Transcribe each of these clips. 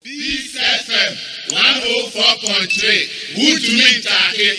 Peace FM 104.3. Good to meet you.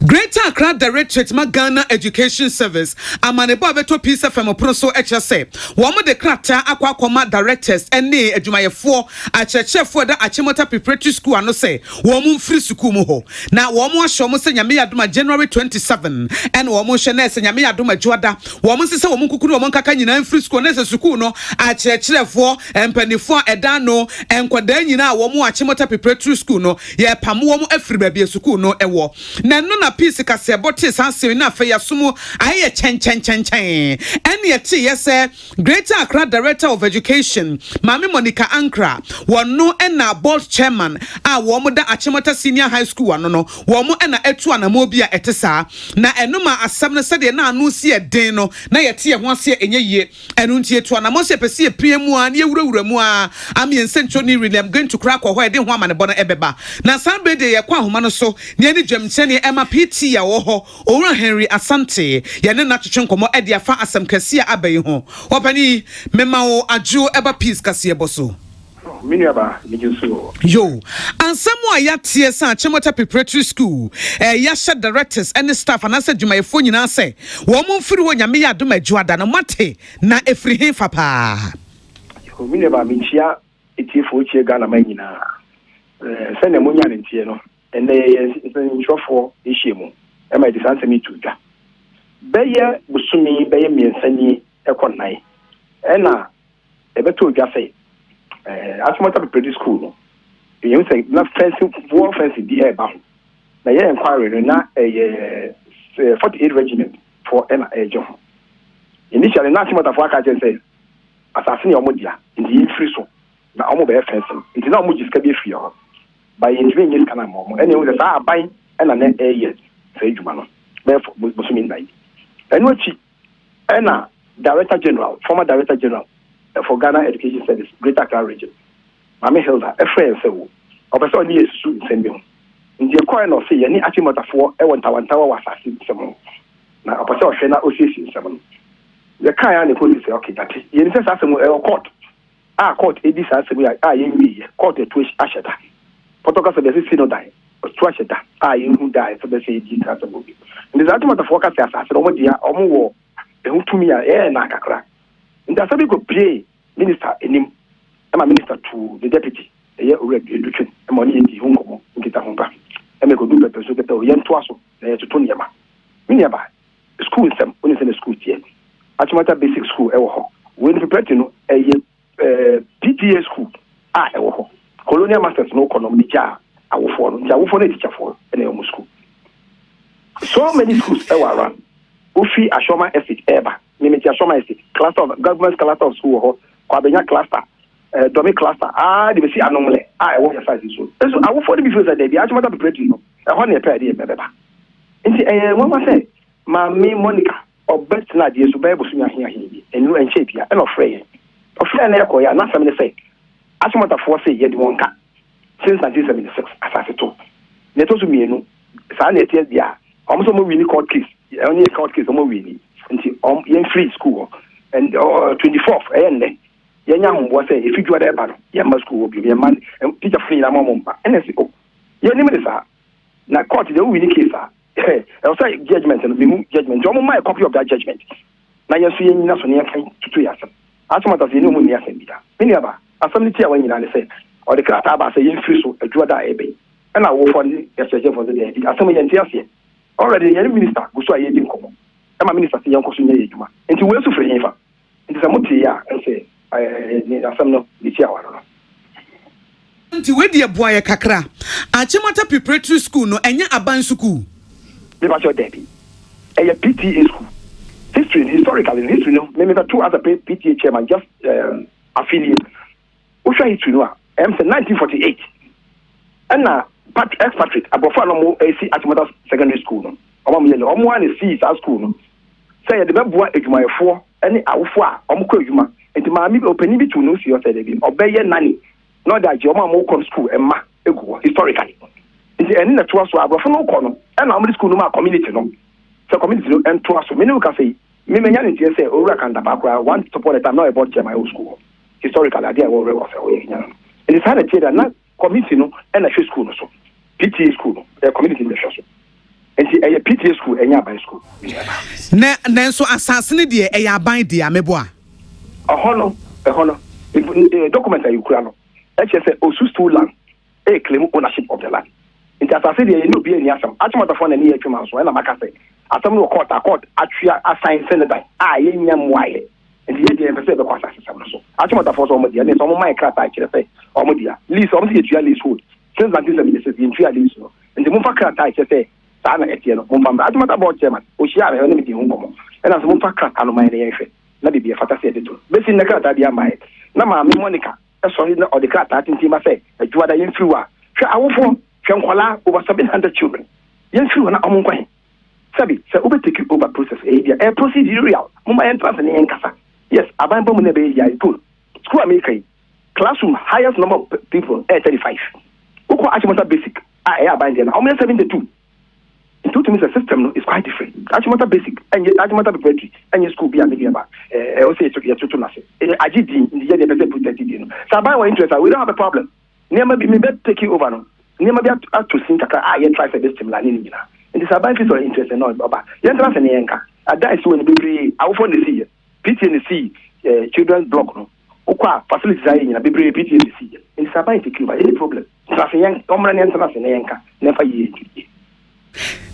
Greater Accra Directorate Ghana Education Service amanebo abeto Peace FM oproso HSA womo de krata akwakoma directors ene adwumayefo achechefo da Achimota Preparatory School ano se womo mfiri school mu ho na womo ahyo mo se nyame yadoma January 27 and womo hwe na se nyame yadoma juada womo se womo kukuru womo nkaka nyina mfiri school na se school no achechefo empanifo eda no enkwada nyina womo Achimota Preparatory School no ye pam womo afiri ba bia school no ewo na no na Peace kase bote sanse na fe yasumu aye chen ene yeti yese Greater Accra Director of Education Mami Monica Ankra wono ena board chairman a womo da Achimota Senior High School wano no womo ena etu anamo bia etesa na enuma asam na sede na anu si eden no na yeti ye ho ase enye yie enu ntie etu anamo se pese epiemu a na ewurawura mu a amiensencho ni really I'm going to crack ho ede ho amane bono ebeba na sanbe de ye kwa homa no so ne ani dwamchene ema PT ya wo ho Owura Henry Asante ye ne na twetwe nkomo e de afa asem kase abai ho wopani mema wo adwo eba Peace kase boso Miniaba nijusu yo ansamo ayatie san Achimota Preparatory School ya sha directors and staff and asa dwumayefo nyina se wo mo mfiri wo nyame ya doma adwuada no mate na efiri hen fa pa Miniaba michia etifo chie Ghana manyina se ne munya ne ntie no ene nshofo ehyiemu e ma disanse mi tuja beye busumi beye miensani ekonan ena ebeto dwafe Achimota Preparatory School no you say na fence di e ba ho na ye inquiry na 48 regiment for ena ejo initially na Achimota for aka say asasini omodia ndi free so na omo be fence ndi na omo jiska be free ho by intervening kana mo ene wo sa aban ena na eye say djuma no be busumi ndai eno chi ena Director General former Director General for Ghana Education Service Greater Accra Region Mami Hilda a friend so obeso ni esu nsembe ho ndi ekoi no se ye ni Achimota fo e wontawantawa wasase nsemo na obeso hwe na osisi nsemo no ye kan ya ne police okay that ye ni se asemo court court edi sa asemo ya ye nwi court etu asheta protocol se be si no dai tu asheta ye hu dai so be se edi sa asemo bi ndi za Achimota fo ka se asase no mo dia omo wo ehutumi ya na kakra and that's how play minister enim ama minister to the deputy eye education money enti hunkomo nkita humba eme ko dumbe peso keta o yento aso na to nyama miniaba school sem oni se school tie Achimota basic school ewo ho we prepare no eye PTA school ewo ho colonial masters no economy ja awofo no teacher for ene o school so many schools ewo around ofi Ashoma Estate eba Mimeti Ashoma Estate cluster of government cluster of school ho Kwabenya cluster Domi cluster they be see anomale I want your size so I will for the before that dey Achimota Preparatory no e ho na pay dey beba nti one was say Mami Monica obet na dey so be bosu nya hia bi enu enche bia e no frey na ekoya na sam ne say Achimota for say ye di wonka since 1976 asase to ne to so mienu sa na etie bia omo so mo wini court case only court case omo wini nti yen free school and 24th ende yenya humbo say if you do that bad yen ma school obi yen man teacher free na mama mpa ene say yen ni me sa na court dey win case e say judgment and remove judgment omo my copy of that judgment na yen so yen na so ne kan tutu ya sam Achimota say no mu ni asem bi da mini aba asem ni tia wan nyina ne say o de krata ba say yen free so adua da ebe na wo for the executive for the day asem yen tia se already yen minister go so aye di nkomo ema minister say yen ko so nya yeduma enti we so free yin fa enti sa muti ya say ni asem no ni tia wa no nti we de boaye kakra Achimota Preparatory School no enya aban school me ba sure debi a PTA school historically in history no me two other PTA chairman just affiliate o sha history no am say 1948 and na expatriate abofo no mo AC Achimota secondary school no omo me yele omo an see sa school no say ye de beboa adwumayefo ene awofo a omo kọ adwuma enti maami opani bi tu no si o say de bi obeye nani no da je omo mo kọ school emma egu historically enti ene na to so abofo no kọ no ena omo school no ma community no so community no ento aso me no ka say me menya ne tie say owura kanda ba kwa one support time now about my old school historical idea we record for we nya and it's hard to that na community no and a school no so PTA school no the community the so and a PTA school and yaban school na so asase ne de e yaban de ameboa hono document you kura no HSA osu stool land e claim ownership of the land into asase de no be any asam achimota for na ne yatwema so na maka say asam no court atwa assign senator yenya moaye and the idea person be kwasa asam no so achimota for so mo dia ne so mo mai krata kire say o mo dia lease o mo se leasehold since 1976 in three lease no and the mo fa krata kire say sa na etie no mo fa achimota board chairman o shia be ne me di hunkomo and so mo fa krata no mai ne yefe na bibia fata say de to be sin na krata dia mai na ma me Monica sorry na the krata tinti ma say ajuada yen fiwa hwe awofo hwe nkwala over 700 children yen fiwa na omo nkwan sabi say obe take over process e procedural mumba entrance ne enkasa yes aban bomu ne be ya school America classroom highest number of people 35 uko achimota basic aban there na omo 72 into to me the system no is quite different achimota basic and achimota preparatory and school be ame ba o say to na say agidi ndi ye dey protected no so aban we interest we don't have a problem nema be me be take over no nema be to sin kaka ye try for this team la ni nyina and the aban is interest no baba ye trans ne yenka ada is when be awofo ne see PTA ne see children's block no ukwa facilities ayi nyina be PTA ne see and the aban take over any problem trans yen omra ne trans ne yenka never ye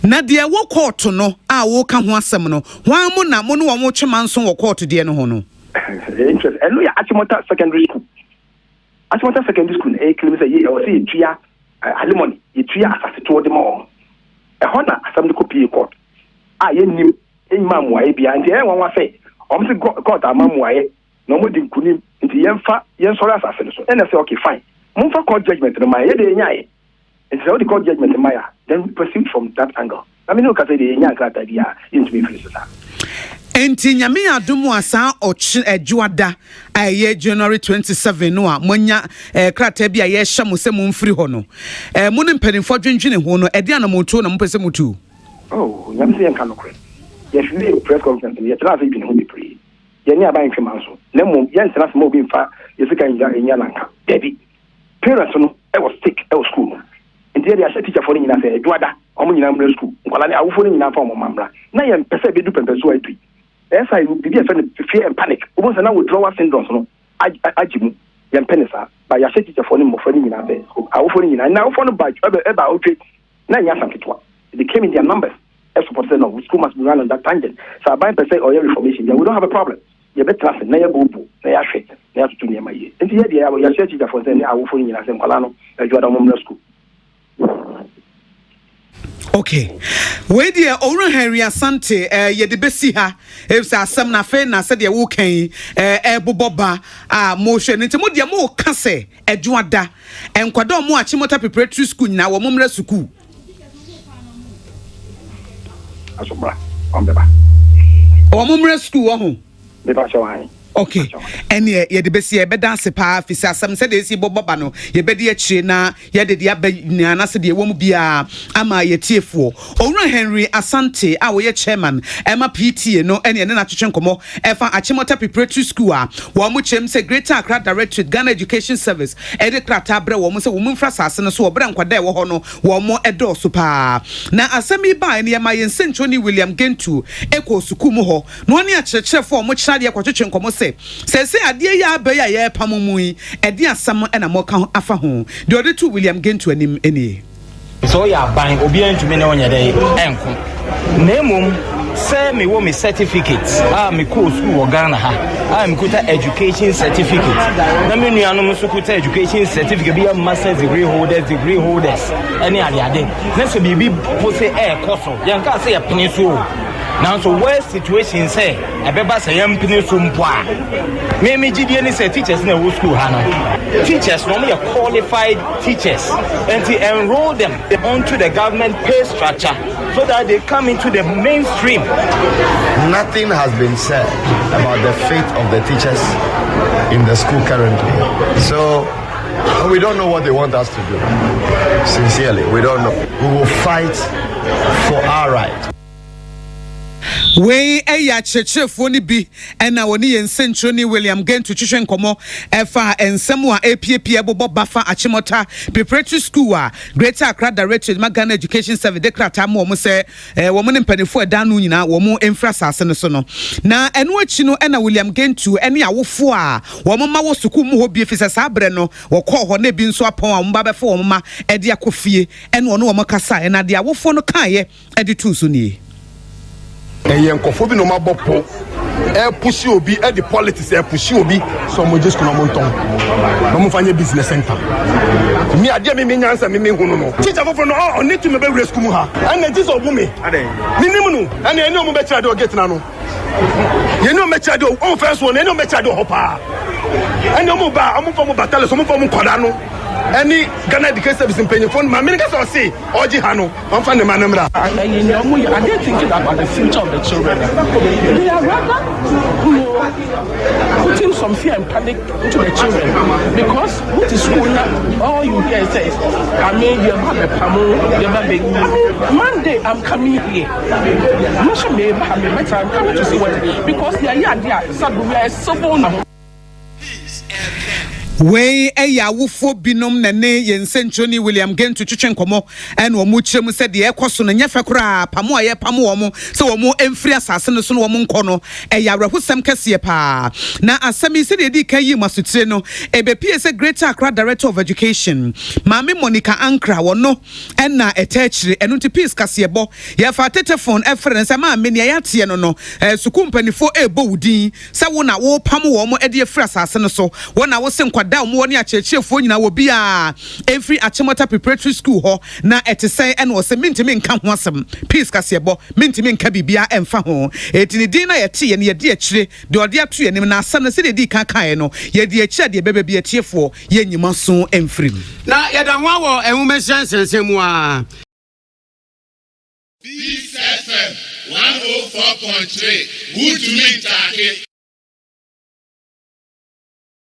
na de wo court no a wo ka ho asem no hwan mo na mo no wo mo twema nso wo court de no ho no interest and no ya Achimota secondary school e claim say ye o say tua alimony ye tua asase to de mo e ho na asem de copy court ye nim enma moaye bia nti e won say o say court amamoaye no mo di nkunim nti yen sorry asase so and say okay fine mo fa court judgment no ma ye de nyae. And so the court judgment in Maya, then we proceed from that angle. I mean, look at the young idea into me. Enti nyame adomu asa ochi ejuada aye January 27 no a monya krata bia ye hye mo se mo mfiri ho no mo ne mpanimfo dwendwene ho no e dia na moto na mo pese motu oh nyame se yanka no kre ye hwe press conference ye tra say bi ne ho be pre ye ni aban twema so na mo ye ntra se mo bi mfa ye sika nya lanka debi parents no e was sick e was school nti ya sha teacher for ni nyina say eduada omo nyina mra school nkwala ni awofo ni nyina fa omo mamra na ye mpese be du pempeso atui esa you be there fear and panic obo say na withdrawal syndrome no ajimu ye penisa ba ya sha teacher for ni mo for ni nyina say awofo ni nyina na awofo no ba eba otwe na nya sanketwa they came in their numbers as support say no school must be run on that tangent so by per se or reformation we don't have a problem ye better say na ye bobu na ya hwe na ya tutu ni ma ye nti ye dia ya sha teacher for say ni awofo ni nyina say nkwala no eduada mo mra school. Okay. We dear Owura Henry Asante ye de besi ha e say asem na fe na se de wo kan boboba mo hwe nti mo de mo ka se eduada enkwado mo Achimota preparatory school na wo momra school asobra ombeba wo momra school wo ho me ba shawan. Okay. And ye de besi ye be dance pa fi asem se de si boboba no ye be de akire na ye de dia na se de wo mu bia ama ye tiefo Owura Henry Asante a wo ye chairman Emma PTA no ene na twetwe nkomo efa Achimota preparatory school a wo mu chem se Greater Accra Directorate Ghana Education Service e de krata bre wo mu se wo mu mfra sase no so wo bre nkwada e wo ho no wo mo edo so pa na asemi ba ene ma ye Nsenchoni William Gentu eko suku mu ho no ne a chechefo mo chade e kwatwetwe nkomo se adie ya ba ya ye pamumui edi asam na mo ka afa ho de ode to William Gentu anim eni so ya ban obi antumi ne onye dey enko nemum say me wo me certificate me ko school wo Ghana ha me kuta education certificate na me nuanom so kuta education certificate bi master's degree holders any ade na so bibi po say koso yanka say ya pini so now so where situation say ebeba say yam pini so mpo a me gidi ni say teachers na wo school ha no teachers no me qualified teachers and to enroll them onto the government pay structure so that they come into the mainstream. Nothing has been said about the fate of the teachers in the school currently. So we don't know what they want us to do. Sincerely, we don't know. We will fight for our right. We eya chechefo ni bi ena woni yensencho ni William Gentu twehwe nkomo efa ensemu a APP bobo bafa Achimota Preparatory School a Greater Accra Directorate Magana Education Service declare mo se wo mo mpanefo edanu nyina wo mo emfrasase ne so no na eno achi no ena William Gentu ene awofo a wo mo ma wo suku mu ho bi efise sabre no wo kɔ ho na bi nso apon a mo ba bɛfo wo mo ma ede akofie ene wo no wo mo kasa ena de awofo no kaaye ede tu so ni ɛyɛ nkɔfo bi na ɔma bɔ po ɛpushi obi ɛde politics ɛpushi obi so mo just kuna mo ntɔn na mo fanye business center mi adeɛ mi nyansa mi hunu no teacher foforo no ɔ need to me be rescue mu ha ɛna jesus obu me nim no ɛna ɛne ɔmo bɛkyerɛ de ɔget na no yɛne ɔmo bɛkyerɛ de ɔmo fɛn so no ɛne ɔmo bɛkyerɛ de ɔhɔ paa ɛne ɔmo ba ɔmo fɔ mo batale so ɔmo fɔ mo nkɔda no any Ghana Education Service mpanyinfo ma me nka say oji ha no ɔmfa ne ma no mra I didn't think about the future of the children. They are rather putting some fear and panic into the children because go to school now all you hear says I mean you have a pamo you have a big Monday I'm coming here I'm coming to see what because they are here so we are so vulnerable. We eya wofo binom na ne yensencho ni William Gentu twetwe nkomo ene wo mu kyerem se de ekoso no nyefe kora pamo aye pamo wo mu se wo mu emfiri asase no so no wo mu nko no eya rahusem kase pa na asemi se de di kan yi masutire no ebepie se Greater Accra Director of Education Mami Monica Ankra wo no ena etachire eno ti peace kase bo ye fa telephone efrene se ma me ne ya tie no no suku mpanifo ebo wudin se wo na wo pamo wo mu e de efiri asase no so wo na wo se da mo woni achechefo nyina wo bia every Achimota Preparatory School ho na etesen ene wo se mintimi nka ho asem peace kasebo mintimi nka bibia emfa ho etini din na yete ye ne yede akire de ode ato ye nim na asem na se de di kan kan no yede akire de bebe bia tiefo ye nyima so emfrim na yeda ho awo enwumesan sensemu a Peace FM 104.3 Would you mean